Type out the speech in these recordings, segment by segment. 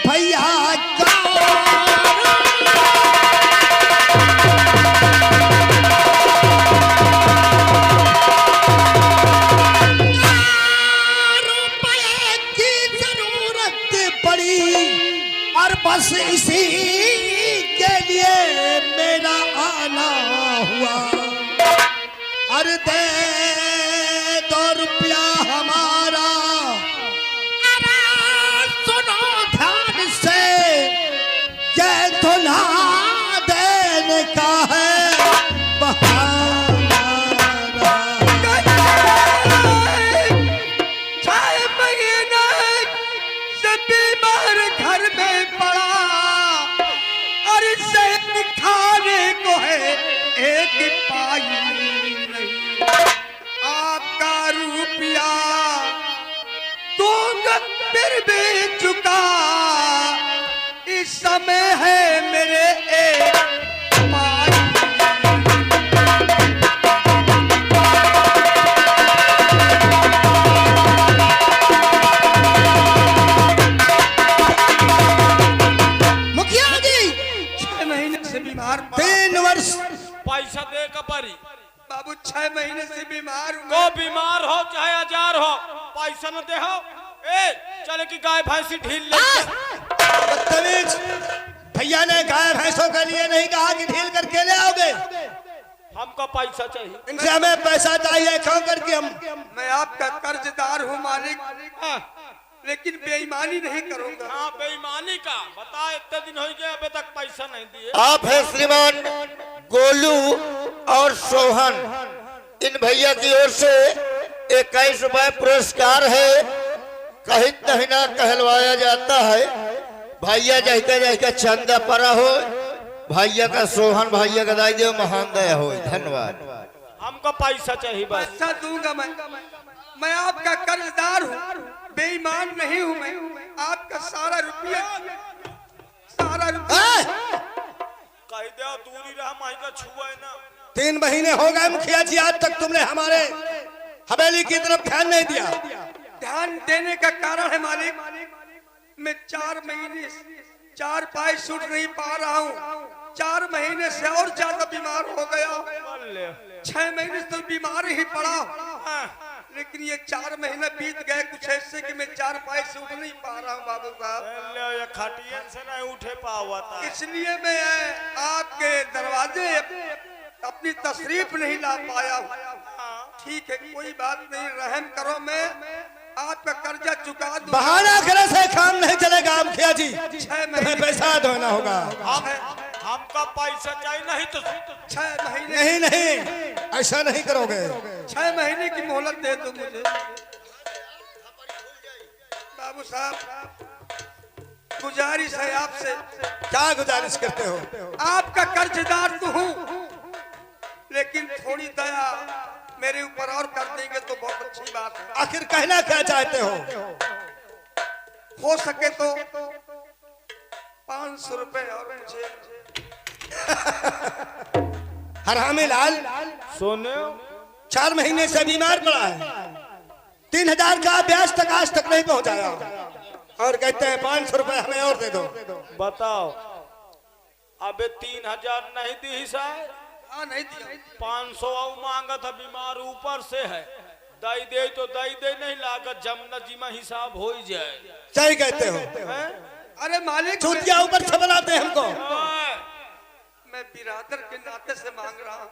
भैया रुपये की जरूरत पड़ी और बस इसी के लिए मेरा आना हुआ। और दे दो रुपया हमारा, अरे सुनो ध्यान से, ये धुला देने का है बहाना। 6 महीने से बीमार घर में पड़ा और इसे खाने को है एक पाई नहीं। आपका रुपया दूंगा फिर भी चुका, इस समय है मेरे एक पाई। मुखिया जी 6 महीने से बीमार पड़ा। 3 वर्ष पैसा दे कपरी बाबू 6 महीने से बीमार हूँ। को बीमार हो चाहे हजार हो, पैसा न दे हो। ए चले की गाय भैंसी ढील ले। बदतमीज, भैया ने गाय भैंसों के लिए नहीं कहा कि ढील करके ले आओगे। हमको पैसा चाहिए। इनसे हमें पैसा चाहिए, क्यों करके हम मैं आपका कर्जदार हूँ मालिक, हाँ, लेकिन बेईमानी नहीं करूँगा। हाँ बेईमानी का बता, इतने दिन हो गए अभी तक पैसा नहीं दिए। आप है श्रीमान गोलू और सोहन, इन भैया की ओर से 21 रुपए पुरस्कार है। कहीं नहीं ना कहलवाया जाता है। भैया जैका जैका चंदा परा हो, भैया का सोहन भैया का दाई दे महान दया हो। धन्यवाद। हमको पैसा चाहिए बस। पैसा दूंगा मैं आपका कर्जदार हूँ, बेईमान नहीं हूँ मैं। आपका सारा रुपया कह दे दूरी रहा, माई का छुआ है ना। 3 महीने हो गए मुखिया जी, आज तक तुमने हमारे हवेली की तरफ ध्यान नहीं दिया। ध्यान देने का कारण है मालिक, मैं 4 महीने 4 पाए सूट नहीं पा रहा हूँ। 4 महीने से और ज्यादा बीमार हो गया। 6 महीने से तो बीमार ही पड़ा, लेकिन ये 4 महीने बीत गए कुछ ऐसे कि मैं 4 पाए से उठ नहीं पा रहा हूँ बाबू साहब। ये खटियन से नहीं उठे पावा था, इसलिए मैं आपके दरवाजे अपनी तशरीफ नहीं ला पाया हूँ। ठीक है, कोई बात नहीं, रहम करो, मैं आपका कर्जा चुका दूं। बहाना करे से काम नहीं चलेगा मुखिया जी, 6 तुम्हें महीने पैसा देना होगा। हमका पैसा चाहिए, नहीं तो 6 महीने नहीं नहीं, ऐसा नहीं करोगे। 6 महीने की मोहलत दे दो मुझे बाबू साहब। गुजारिश है आपसे। क्या गुजारिश करते हो? आपका कर्जदार तो हूँ, लेकिन थोड़ी दया मेरे ऊपर और कर देंगे तो बहुत अच्छी बात है। आखिर कहना क्या चाहते हो? हो सके तो 500 रुपए और मुझे। हरामी लाल सोने 4 महीने से बीमार पड़ा है, 3000 का ब्याज तक आज तक नहीं पहुंचाया, और कहते हैं 500 रुपए हमें और दे दो। बताओ, अबे 3000 नहीं दी शायद। हाँ नहीं दिया। 500 मांगा था, बीमार ऊपर से है। दई दे तो दई दे, नहीं लागत जमना जीमा हिसाब हो ही जाए। सही कहते हो। अरे मालिक, चूतिया ऊपर से बनाते हैं हमको। मैं बिरादर के नाते से मांग रहा हूँ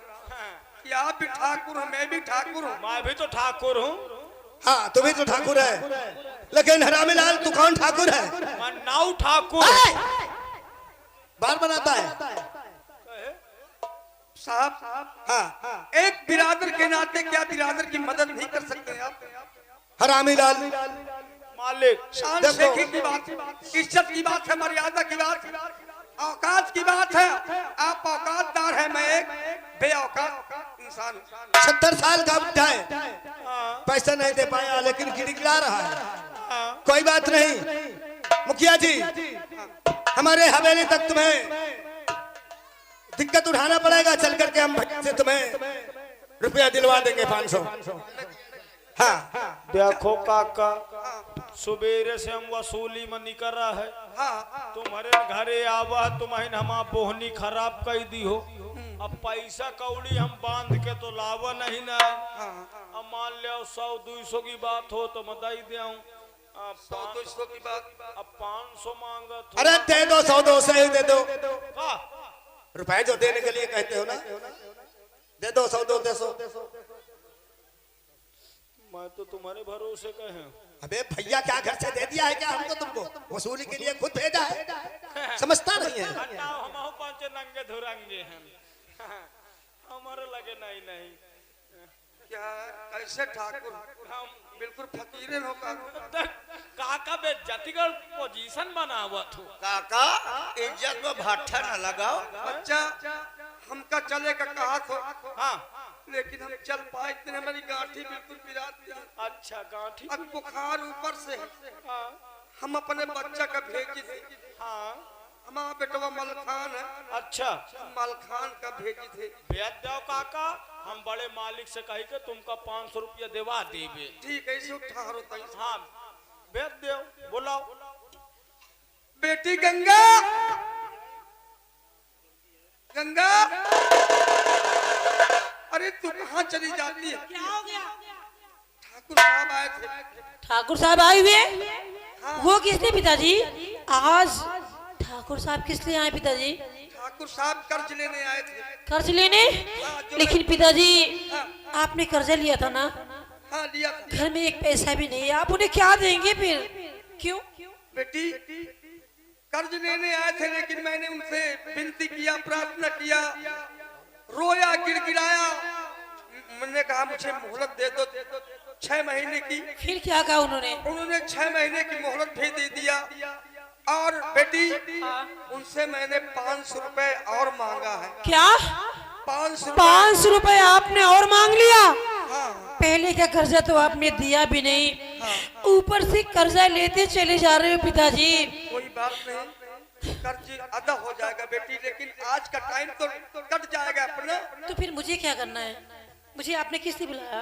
कि आप भी ठाकुर हो, मैं भी ठाकुर हूँ। मैं भी तो ठाकुर हूँ। हाँ तू भी तो ठाकुर है, लेकिन हरामी लाल तू कौन ठाकुर है? मैं नाउ ठाकुर। बार बनाता है साहब। हाँ, एक बिरादर के नाते क्या बिरादर की मदद नहीं कर सकते आप? हरामी लाल मालिक शान देखो। शेखी की बात, इज्जत की बात है, मर्यादा की बात, औकात की बात है। आप औकातदार है, मैं एक बेऔकात इंसान। 70 साल का बुढ़ा है, पैसा नहीं दे पाया, लेकिन गिड़गिड़ा रहा है। कोई बात नहीं मुखिया जी, हमारे हवेली तक तुम्हें दिक्कत उठाना पड़ेगा, चल करके हम भैया से तुम्हें रुपया दिलवा देंगे 500। हाँ देखो काका, सुबेरे से हम वसूली में निकल रहा है। हाँ तुम्हारे घरे आवा तुम्हें हम बोहनी खराब कर दी हो। अब पैसा कौड़ी हम बांध के तो लावा नहीं ना। अब मान लो 100-200 की बात हो तो मैं दे दूं। 100-200 की बात। अब 500 मांगत। अरे दे दो 100-200 ही दे दो। हाँ, रुपए जो देने के लिए कहते हो ना, दे दो 100-200। मैं तो तुम्हारे भरोसे कहे। अबे भैया क्या घर से दे दिया है क्या हमको? तुमको वसूली के लिए खुद भेजा है, समझता नहीं है। हटाओ, हम पांच नंगे धुरंगे हैं। हमारे लगे नहीं नहीं। क्या कैसे ठाकुर हम बिल्कुल फकीरे हो काका बेइज्जतीगढ़ पोजीशन बना हुआ था। काका इज्जत में भाठा न लगाओ। बच्चा हमका चले का कहा तो, हाँ, लेकिन हम चल पाए इतने हमारी गांठी बिल्कुल पिराती है। अच्छा गांठी। अब बुखार ऊपर से है। हाँ, हम अपने बच्चा का भेजी थे। हाँ, हमारा बेटवा मलखान है। अच्छा मलखान का भेजी थे। भेज दो काका, हम बड़े मालिक से कही के तुमका 500 रुपया देवा देवे। ठीक है, इसे उठा होता है। हाँ भेज दो, बुलाओ। बेटी गंगा, गंगा, अरे तू कहाँ चली जाती है? क्या हो गया? ठाकुर साहब आए थे। ठाकुर साहब आए हुए? हाँ। वो किसने पिताजी? आज ठाकुर साहब किस लिए आए पिताजी? ठाकुर साहब कर्ज लेने आए थे। कर्ज लेने? लेकिन पिताजी आपने कर्जा लिया था ना? हाँ लिया था। घर में एक पैसा भी नहीं है, आप उन्हें क्या देंगे फिर? क्यों? बेटी कर्ज लेने आए थे, लेकिन मैंने उनसे विनती किया, प्रार्थना किया, रोया, गिड़गिड़ाया। मैंने कहा मुझे मोहलत दे दो 6 महीने की। फिर क्या कहा उन्होंने? उन्होंने 6 महीने की मोहलत भी दे दिया। और बेटी उनसे मैंने 500 रुपए और मांगा है। क्या? 500 रुपए आपने और मांग लिया? हाँ। पहले का कर्जा तो आपने दिया भी नहीं, ऊपर से कर्जा लेते चले जा रहे हो पिताजी। कोई बात नहीं, कर्ज अदा हो जाएगा बेटी, लेकिन आज का टाइम तो कट जाएगा अपना। तो फिर मुझे क्या करना है? मुझे आपने किस लिए बुलाया?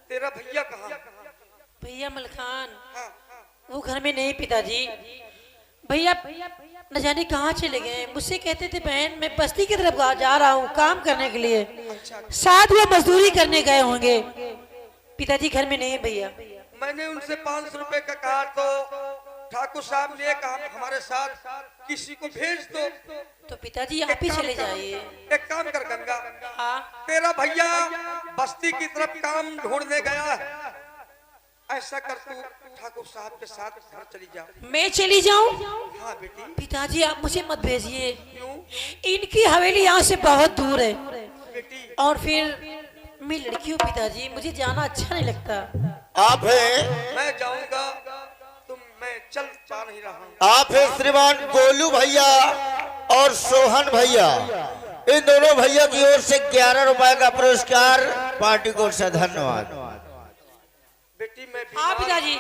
तेरा भैया कहाँ? भैया मलखान हाँ, वो घर में नहीं पिताजी। भैया न जाने कहाँ चले गए। मुझसे कहते थे बहन मैं बस्ती की तरफ जा रहा हूँ काम करने के लिए, शायद वो मजदूरी करने गए होंगे। पिताजी घर में नहीं है भैया। मैंने उनसे 500 रुपए का कहा तो ठाकुर साहब ने कहा हमारे साथ किसी को भेज दो। तो पिताजी आप ही चले जाइए। एक काम कर गंगा, हाँ तेरा भैया बस्ती की तरफ काम ढूंढने गया है, ऐसा कर तू ठाकुर साहब के साथ घर चली जा। मैं चली जाऊं? हाँ बेटी। पिताजी आप मुझे मत भेजिए, क्यों? इनकी हवेली यहाँ से बहुत दूर है बेटी और फिर मैं लड़की हूँ पिताजी, मुझे जाना अच्छा नहीं लगता। आप हैं, मैं जाऊंगा तुम, मैं चल पा नहीं रहा हूँ। आप हैं श्रीमान गोलू भैया और सोहन भैया। इन दोनों भैया की ओर से 11 रुपए का पुरस्कार पार्टी को से धन्यवाद। बेटी मैं हाँ पिताजी।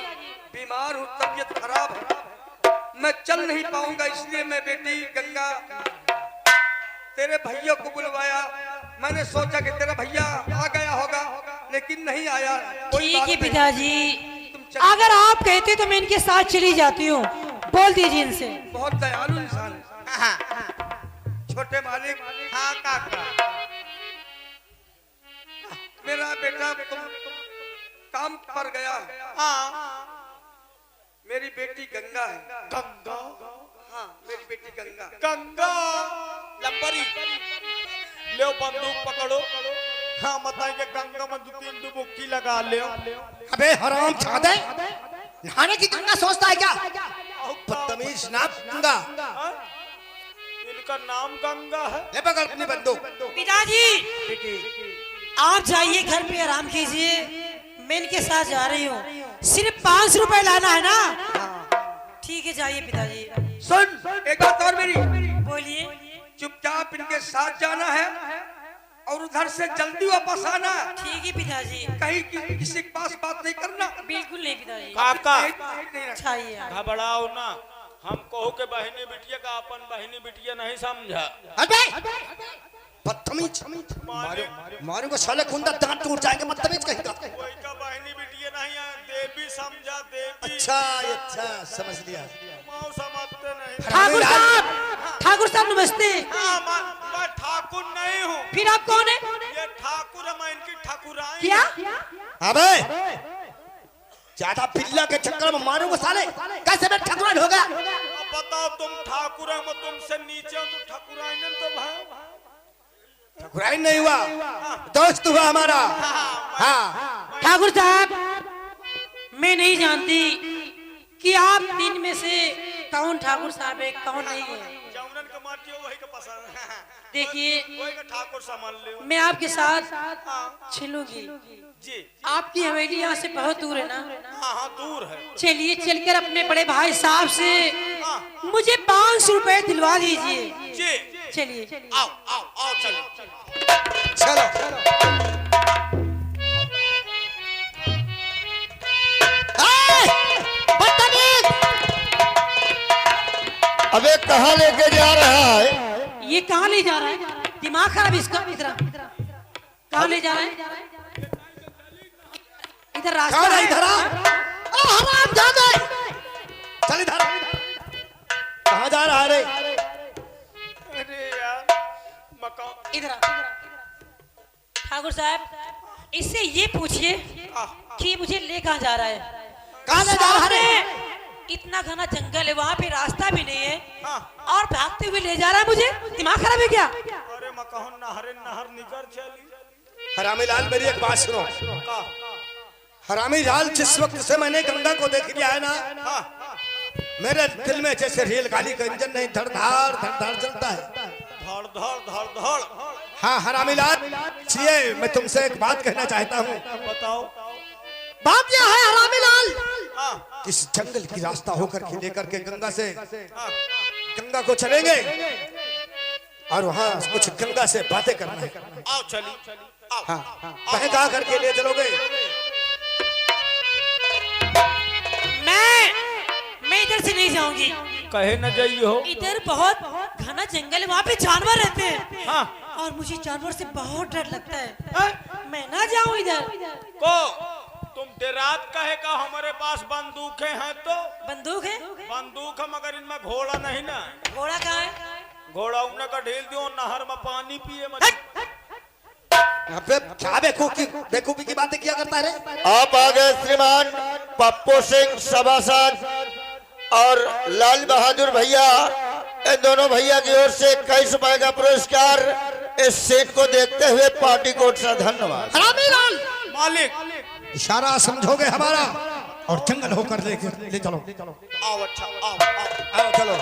बीमार हूँ, तबीयत खराब है, मैं चल नहीं पाऊंगा, इसलिए मैं बेटी गंगा तेरे भैया को बुलवाया। मैंने सोचा कि तेरा भैया आ गया होगा, लेकिन नहीं आया। ठीक है पिताजी, अगर आप कहते तो मैं इनके साथ चली जाती हूँ, बोल दीजिए इनसे। बहुत दयालु इंसान है। छोटे मालिक। हाँ काका। मेरा बेटा तुम काम पर गया। मेरी बेटी गंगा है। गंगा? हाँ मेरी बेटी गंगा। गंगा लंबरी ले बंदूक पकड़ो। हाँ बताएंगे गंगा में 2-3 डुबकी लगा ले। अबे हराम छादे, नहाने की गंगा सोचता है क्या? बदतमीज ना गंगा। इनका नाम गंगा है। ले पकड़ अपनी बंदूक। पिताजी आप जाइए घर पे आराम कीजिए, मैं इनके साथ जा रही हूँ। सिर्फ 500 रुपए लाना है ना? ठीक है जाइए पिताजी। सुन एक बात और मेरी, बोलिए। चुपचाप इनके साथ जाना है और उधर से जल्दी वापस आना। ठीक है पिताजी। कहीं किसी के पास बात नहीं करना। बिल्कुल नहीं पिताजी। काका नहीं रखना। चाहिए आप। घबराओ ना, हम कहो के बहनी बिटिया का अपन बहनी बिटिया नहीं समझा। अबे बदतमीज मारूंगा साले कुंदा दांत टूट जाएंगे बदतमीज कहीं का। कोई का बहनी बिटिया नहीं है, देवी समझा देवी। अच्छा समझ लिया। माँ समझते नहीं। ठाकुर साहब नमस्ते। हाँ, मैं ठाकुर नहीं हूँ। फिर आप कौन है? ये ठाकुर है, मैं इनकी ठाकुराइन। क्या? अबे ज्यादा पिल्ला के चक्कर में मारूंगा साले, कैसे मैं ठाकुराइन होगा? अब बताओ तुम ठाकुर है, मैं तुमसे नीचे हूँ, तो ठाकुराइन तो भाई ठाकुराइन नहीं हुआ, दोस्त हुआ हमारा। हाँ ठाकुर साहब, मैं नहीं जानती कि आप तीन में से कौन ठाकुर साहब है कौन नहीं है। जौनन का माटी हो वही का पसंद। देखिए वही का ठाकुर समझ लो। मैं आपके साथ चलूंगी। जी आपकी हवेली यहाँ से बहुत दूर है ना? हाँ दूर है। चलिए चलकर अपने बड़े भाई साहब से मुझे 500 रुपए दिलवा दीजिए। जी चलिए आओ आओ आओ चलो। चलो अबे कहाँ लेके जा रहा है? ये कहाँ ले जा रहा है? दिमाग खराब इसका। इधर कहाँ ले जा रहा है? इधर रास्ता कौन है है। इधर? हराम जादा, चल इधर। कहाँ जा रहा है रे? अरे यार मकान इधर ठाकुर साहब, इससे ये पूछिए कि मुझे ले कहाँ जा रहा है? कहाँ ले जा रहा है रे? इतना घना जंगल है, वहाँ पे रास्ता भी नहीं है और भागते हुए ले जा रहा है मुझे। दिमाग खराब है क्या? अरे मकान नहर निकल चली। हरामी लाल मेरी एक बात सुनो। का हरामी लाल जिस वक्त से मैंने गंगा को देख लिया है ना, मेरे दिल में जैसे रेलगाड़ी का इंजन नहीं धड़ धाड़ चलता है। धड़ धड़। हाँ हरामी लाल, इसलिए मैं तुमसे एक बात कहना चाहता हूँ। बताओ। बात यह है हरामी लाल, हाँ इस जंगल की रास्ता होकर के लेकर के गंगा से गंगा को चलेंगे और वहाँ कुछ गंगा से बातें करना है। आओ चली आओ। हाँ बहका करके ले चलोगे? मैं इधर से नहीं जाऊंगी। कहे न जाइए हो। इधर बहुत घना जंगल है, वहाँ पे जानवर रहते हैं। हाँ और मुझे जानवर से बहुत डर लगता है। मैं ना जाऊं इधर को तुम डेरात कहे का हमारे पास बंदूकें हैं तो। बंदूक है? बंदूक है मगर इनमें घोड़ा नहीं ना। घोड़ा कहाँ है? घोड़ा उन्हें का ढेल दियो नहर में पानी पिए मत। अबे क्या बेवकूफी की बातें किया करता है रे? आप आ गए श्रीमान पप्पू सिंह सभासद और लाल बहादुर भैया, इन दोनों भैया की ओर से 21 रुपए का पुरस्कार। इस सीट को देखते हुए पार्टी कोर्ट से धन्यवाद। हरामी लाल, मालिक इशारा समझोगे हमारा और जंगल होकर ले चलो। आओ अच्छा आओ। आओ चलो।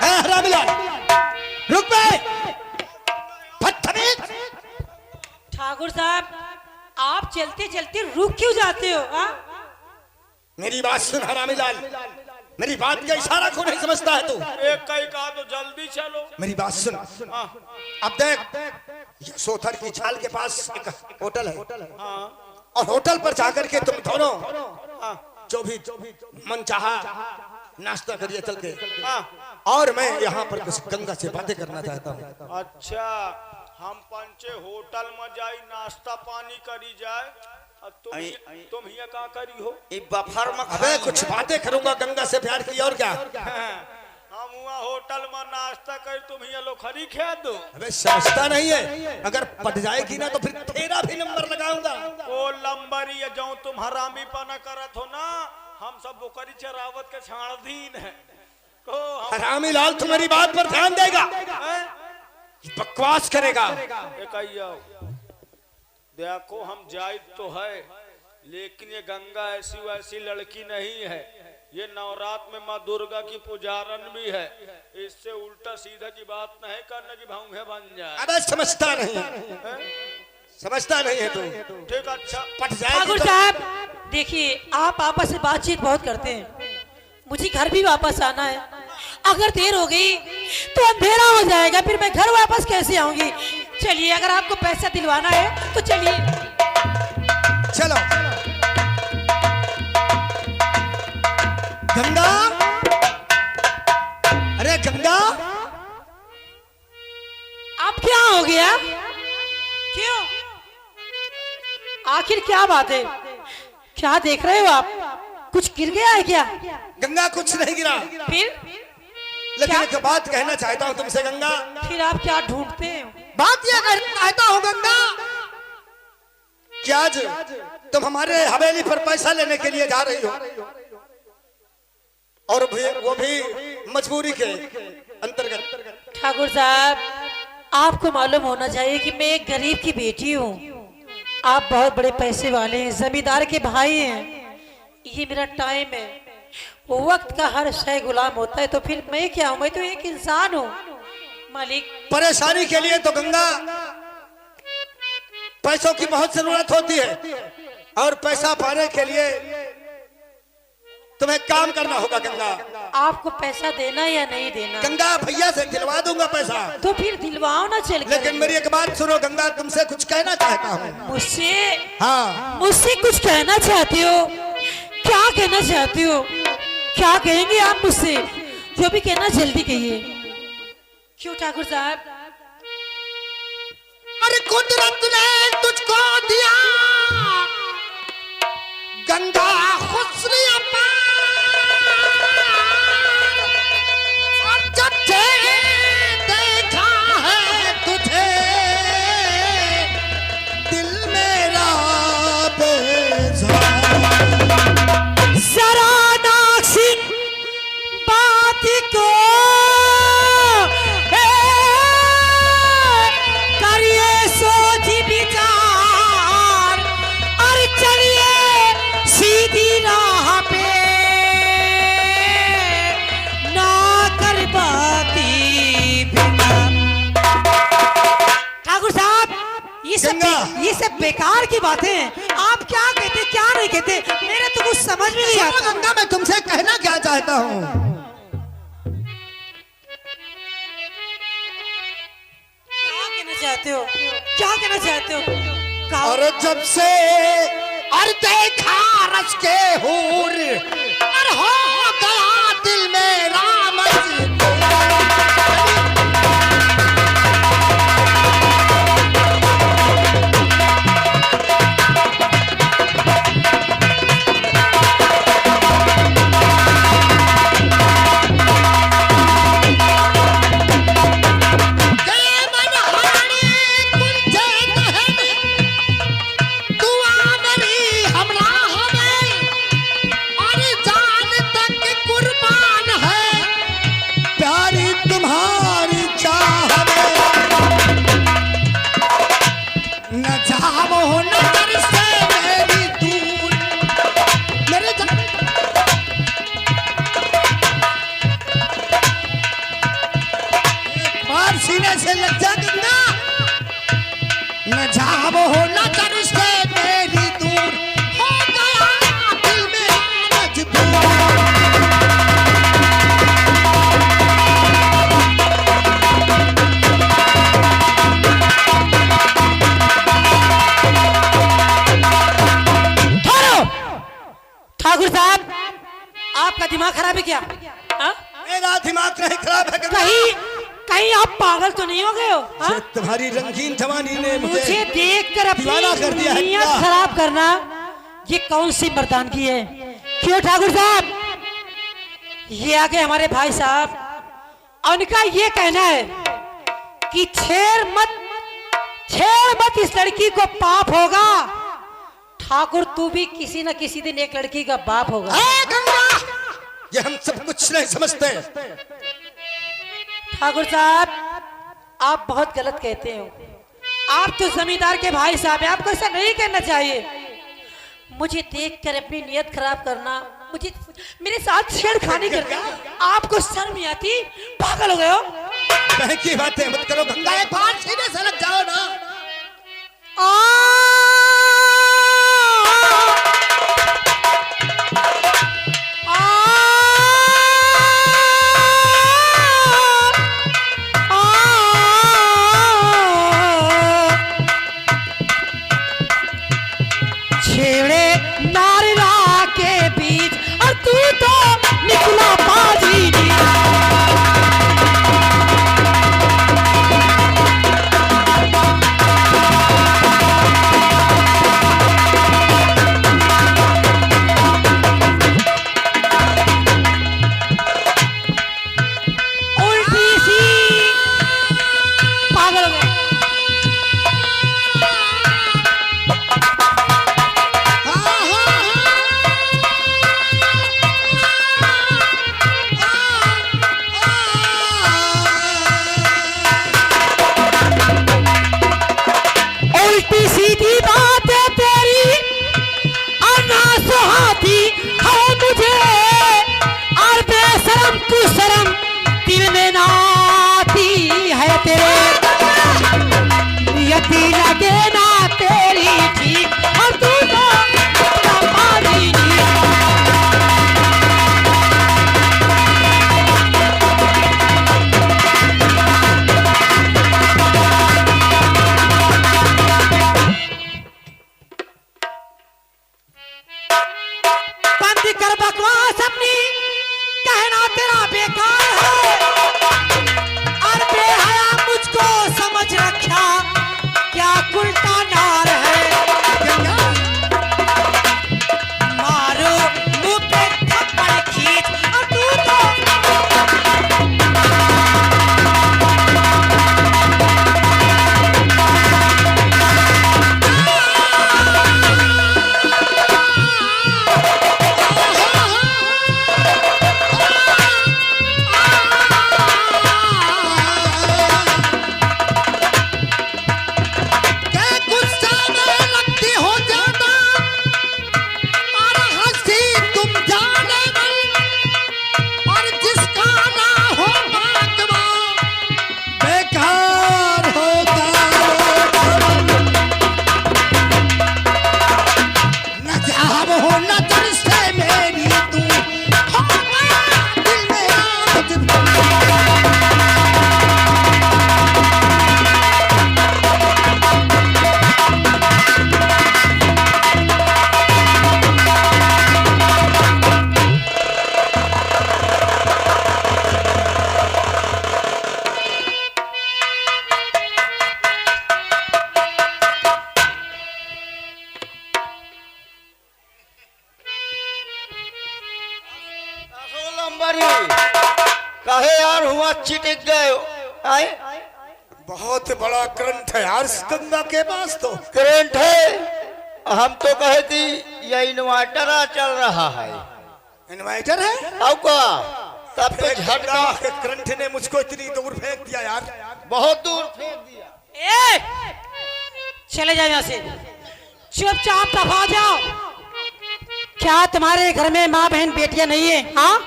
हरामी लाल रुक बे, बदतमीज। ठाकुर साहब, आप चलते चलते रुक क्यों जाते हो? मेरी बात सुन हरामी लाल, मेरी बात का इशारा को नहीं समझता है तू? एक कहीं कहा तो जल्दी चलो। मेरी बात सुन। अब देख, सोथर की छाल के पास एक होटल है और होटल पर जाकर के तुम दोनों जो भी मन चाहा नाश्ता करिए चल के। और मैं यहाँ पर कुछ गंगा से बातें करना चाहता हूँ। अच्छा हम पंचे होटल में जाई नाश्ता पानी करी जाए और तुम हिया का करी हो? बफर में अबे कुछ बातें करूंगा गंगा से प्यार की, और क्या? हम हुआ होटल में नाश्ता कर, तुम हिया लो खरी खा दो। अबे समझता नहीं है, अगर पट जाएगी ना तो फिर तेरा भी नंबर लगाऊंगा। ओ लंबरी है जो तुम हरामी पना करत हो ना, हम सब बुकरी चरावत के छाड़दीन है। हरामी लाल तुम्हारी बात पर ध्यान देगा, बकवास करेगा। देखो हम जायज तो है, लेकिन ये गंगा ऐसी वैसी लड़की नहीं है। ये नवरात में माँ दुर्गा की पुजारन भी है। इससे उल्टा सीधा की बात नहीं करने की भाऊंगे बन जाए। अबे समझता नहीं है तू। ठीक अच्छा पट जाएगी ठाकुर तो। साहब देखिए, आप आपस में बातचीत बहुत करते हैं, मुझे घर भी वापस आना है। अगर देर हो गई तो अंधेरा हो जाएगा, फिर मैं घर वापस कैसे आऊंगी? चलिए, अगर आपको पैसा दिलवाना है तो चलिए। चलो गंगा, अरे गंगा, अब क्या हो गया? क्यों? आखिर क्या बात है? क्या देख रहे हो आप? कुछ गिर गया है क्या? गंगा कुछ नहीं गिरा, फिर लेकिन एक बात कहना चाहता हूँ तुमसे गंगा। फिर आप क्या ढूंढते हो? बात यह कहना चाहता हूँ गंगा, क्या आज तुम हमारे हवेली पर पैसा लेने के लिए जा रही हो, और वो भी मजबूरी के अंतर्गत। ठाकुर साहब, आपको मालूम होना चाहिए कि मैं एक गरीब की बेटी हूँ, आप बहुत बड़े पैसे वाले हैं, जमींदार के भाई हैं। ये मेरा टाइम है, वक्त का हर शय गुलाम होता है, तो फिर मैं क्या हूँ? मैं तो एक इंसान हूँ मालिक। परेशानी के लिए तो गंगा पैसों की बहुत जरूरत होती है, और पैसा पाने के लिए तुम्हें काम करना होगा गंगा। आपको पैसा देना या नहीं देना? गंगा भैया से दिलवा दूंगा पैसा। तो फिर दिलवाओ ना चल कर। लेकिन मेरी एक बात सुनो गंगा, तुमसे कुछ कहना चाहता हूँ। मुझसे? हाँ, मुझसे कुछ कहना चाहते हो? क्या कहना चाहते हो? क्या कहेंगे आप मुझसे? जो भी कहना जल्दी कहिए। क्यों ठाकुर साहब? अरे कुदरत ने तुझको दिया गंगा हुस्न अपार, और जब से देखा है तुझे दिल मेरा बेजार। जरा नासिक बात को करिए सोच विचार, और चलिए सीधी राह पे, ना कर बाती बिना। ठाकुर साहब, ये सब बेकार की बातें हैं। आप क्या कहते क्या नहीं कहते, मेरे तो कुछ समझ में नहीं आता। गंगा, मैं तुमसे कहना क्या चाहता हूँ। क्या कहना चाहते हो? क्या कहना चाहते हो? कहो। और जब से और देखा रच के हूर, और हो गया दिल मेरा मजबूर। सीने से लग जा गंगा, न जाओ न कर से मेरी दूर, हो गया दिल मेरा मजबूर। ठाकुर साहब, आपका दिमाग खराब है क्या? हा? मेरा दिमाग नहीं खराब है गंगा। कहीं आप पागल तो नहीं हो गए हो? हा? तुम्हारी रंगीन जवानी ने मुझे देखकर अपनी दीवाना कर दिया है नीयत क्या? खराब करना ये कौन सी मर्दानगी है? क्यों ठाकुर साहब? ये आगे हमारे भाई साहब, उनका ये कहना है कि छेड़ मत इस लड़की को पाप होगा। ठाकुर, तू भी किसी न किसी दिन एक लड़की का बाप होगा। गंगा, ये हम सब कुछ नहीं समझते। ठाकुर साहब, आप बहुत गलत कहते हो। आप तो जमींदार के भाई साहब हैं, आपको ऐसा नहीं करना चाहिए। मुझे देखकर अपनी नियत खराब करना, मुझे मेरे साथ छेड़खानी करना, आपको शर्म नहीं आती? पागल हो गए हो? बहन की बातें मत करो गंगा, एक बार सीधे से लग जाओ ना। छेड़े नारिया के बीच, और तू तो हुआ चिटक गए आए। बहुत बड़ा करंट है यार इस गंगा के पास तो। करंट है, हम तो कहे थी ये इन्वर्टर चल रहा है। इन्वर्टर है? अब का तब तो झटका के करंट ने मुझको इतनी दूर फेंक दिया यार, बहुत दूर फेंक दिया। ए, चले जाओ यहाँ से, चुपचाप दफा जाओ। क्या तुम्हारे घर में माँ बहन बेटियां नहीं है? हाँ,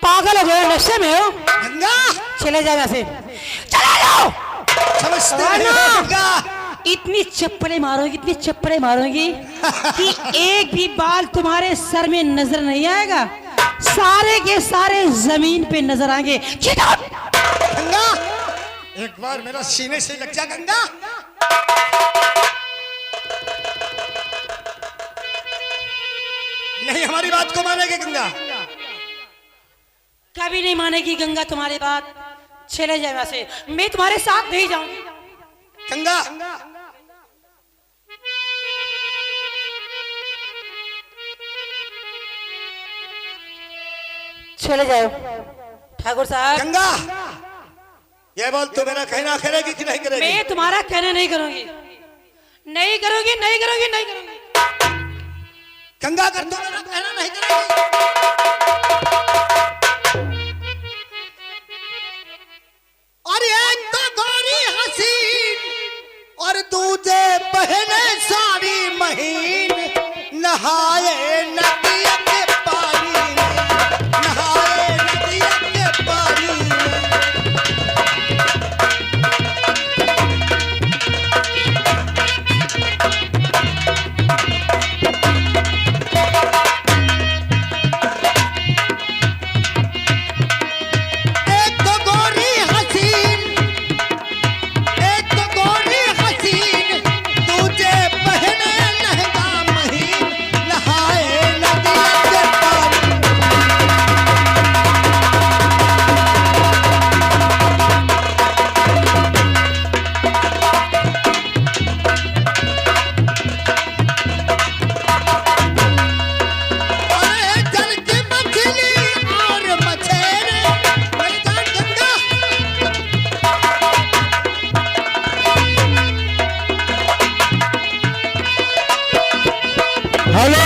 पागल हो गए, नशे में हो? गंगा चले जाओ यहाँ से, चले जाओ। समझते नहीं हो गंगा? इतनी चप्पलें मारोगी, इतनी चप्पलें मारोगी कि एक भी बाल तुम्हारे सर में नजर नहीं आएगा, सारे के सारे जमीन पे नजर आएंगे। गंगा एक बार मेरा सीने से लग जा गंगा। नहीं हमारी बात को मानेगी गंगा? कभी नहीं मानेगी गंगा तुम्हारी बात। चले जाए वहां से, मैं तुम्हारे साथ नहीं जाऊंगी। गंगा चले जाओ ठाकुर साहब। गंगा ये बोल तू मेरा कहना करेगी कि नहीं करेगी? मैं तुम्हारा कहना नहीं करूंगी, नहीं करूंगी, नहीं करूंगी, नहीं करूंगी। गंगा अगर तू मेरा कहना नहीं करेगी और एक तो गोरी हसीन और दूजे बहने सारी महीन, नहाए नदिया के पानी में, नहाए नदिया के पानी में। एक तो गोरी हसीन, एक तो गोरी हसीन, दूजे बहने लहंगा महीन, नहाए नदिया के पानी। अरे जल की मछली और मछेरे, मेरी जान गंगा। हेलो,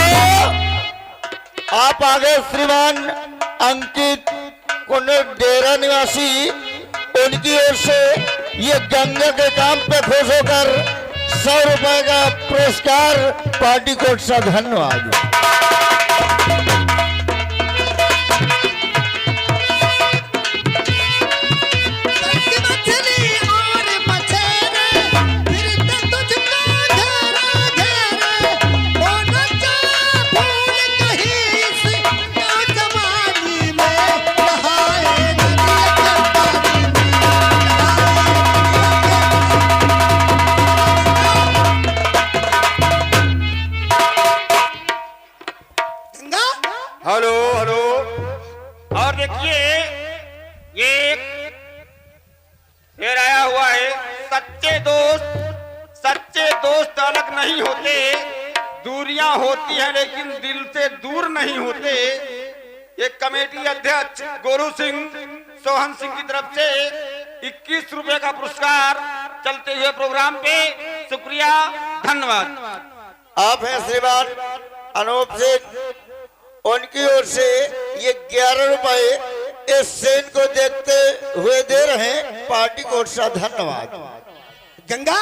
आप आगे श्रीमान अंकित कुंड डेरा निवासी, उनकी ओर से ये गंगा के काम पे खुश होकर 100 रुपए का पुरस्कार पार्टी कोर्ट से। धन्यवाद। जल की मछली और मछेरे, फिरते तुझको घेरे घेरे, वो न जा भूल कहीं इस नौजवानी में, नहाए नदिया के पानी में। Ganga hello hello. और देखिए ये शेर आया हुआ है, सच्चे दोस्त अलग नहीं होते, दूरियां होती हैं लेकिन दिल से दूर नहीं होते। ये कमेटी अध्यक्ष गोरू सिंह सोहन सिंह की तरफ से 21 रुपए का पुरस्कार चलते हुए प्रोग्राम पे। शुक्रिया, धन्यवाद। आप हैं श्रीमान अनूप सिंह, उनकी ओर से ये 11 रुपए इस सेन को देखते हुए दे रहे हैं पार्टी कोर्ट से। धन्यवाद। गंगा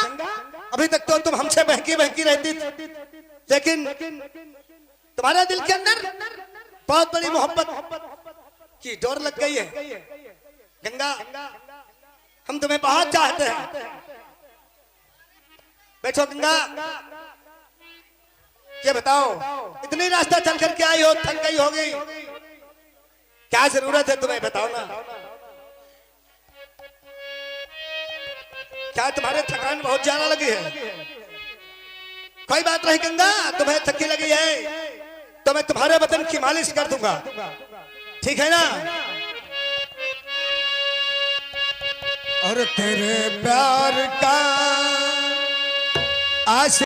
अभी तक तो तुम हमसे बहकी बहकी रहती थी, लेकिन तुम्हारे दिल के अंदर बहुत बड़ी मोहब्बत की डोर लग गई है। गंगा हम तुम्हें बहुत चाहते हैं। बैठो गंगा, ये बताओ इतनी रास्ता चल करके आई हो, थक गई होगी, क्या जरूरत है तुम्हें? बताओ ना, क्या तुम्हारे थकान बहुत ज्यादा लगी है? कोई बात नहीं गंगा, तुम्हें थकी लगी है तो मैं तुम्हारे बदन की मालिश कर दूंगा, ठीक है ना? और तेरे प्यार का आश